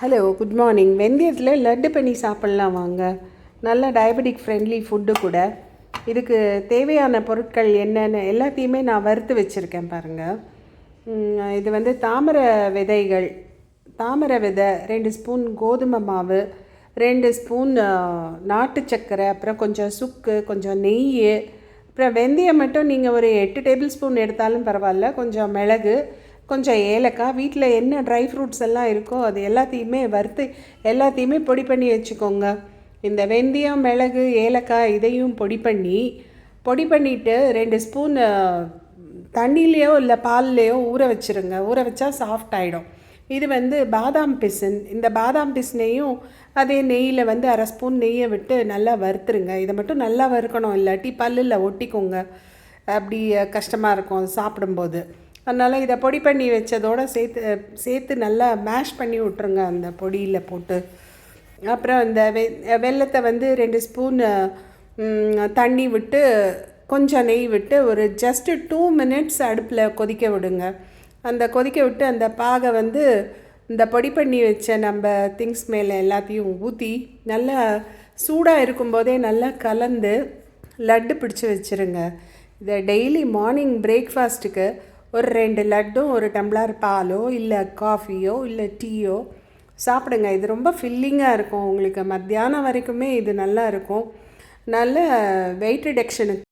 Hello, good morning. வெந்தயத்தில் லட்டு பண்ணி சாப்பிட்லாம் வாங்க. நல்ல டயபெட்டிக் ஃப்ரெண்ட்லி ஃபுட்டு கூட. இதுக்கு தேவையான பொருட்கள் என்னென்னு எல்லாத்தையுமே நான் வறுத்து வச்சுருக்கேன் பாருங்கள். இது தாமரை விதைகள், தாமரை விதை 2 ஸ்பூன், கோதுமை மாவு 2 ஸ்பூன், நாட்டு சர்க்கரை, அப்புறம் கொஞ்சம் சுக்கு, கொஞ்சம் நெய், அப்புறம் வெந்தயம் மட்டும் நீங்கள் ஒரு 8 டேபிள் ஸ்பூன் எடுத்தாலும் பரவாயில்ல. கொஞ்சம் மிளகு, கொஞ்சம் ஏலக்காய், வீட்டில் என்ன ட்ரை ஃப்ரூட்ஸ் எல்லாம் இருக்கோ அது எல்லாத்தையுமே வறுத்து எல்லாத்தையுமே பொடி பண்ணி வச்சுக்கோங்க. இந்த வெந்தயம், மிளகு, ஏலக்காய் இதையும் பொடி பண்ணிவிட்டு 2 ஸ்பூன் தண்ணியிலையோ இல்லை பால்லையோ ஊற வச்சுருங்க. ஊற வச்சா சாஃப்ட் ஆகிடும். இது பாதாம் பிசின். இந்த பாதாம் பிசினையும் அதே நெய்யில் அரை ஸ்பூன் நெய்யை விட்டு நல்லா வறுத்துருங்க. இதை மட்டும் நல்லா வறுக்கணும், இல்லாட்டி பல்லில் ஒட்டிக்கோங்க. அப்படி கஷ்டமாக இருக்கும் அது சாப்பிடும்போது. அதனால் இதை பொடி பண்ணி வச்சதோடு சேர்த்து நல்லா மேஷ் பண்ணி விட்ருங்க அந்த பொடியில் போட்டு. அப்புறம் இந்த வெல்லத்தை 2 ஸ்பூன் தண்ணி விட்டு கொஞ்சம் நெய் விட்டு ஒரு ஜஸ்ட்டு 2 மினிட்ஸ் அடுப்பில் கொதிக்க விடுங்க. அந்த கொதிக்க விட்டு அந்த பாகை இந்த பொடி பண்ணி வச்ச நம்ம திங்ஸ் மேலே எல்லாத்தையும் ஊற்றி நல்லா சூடாக இருக்கும்போதே நல்லா கலந்து லட்டு பிடிச்சி வச்சுருங்க. இதை டெய்லி மார்னிங் பிரேக்ஃபாஸ்ட்டுக்கு ஒரு 2 லட்டும், ஒரு டம்ளர் பாலோ இல்லை காஃபியோ இல்லை டீயோ சாப்பிடுங்க. இது ரொம்ப ஃபில்லிங்காக இருக்கும் உங்களுக்கு. மத்தியானம் வரைக்குமே இது நல்லா இருக்கும். நல்ல வெயிட் ரிடக்ஷனுக்கு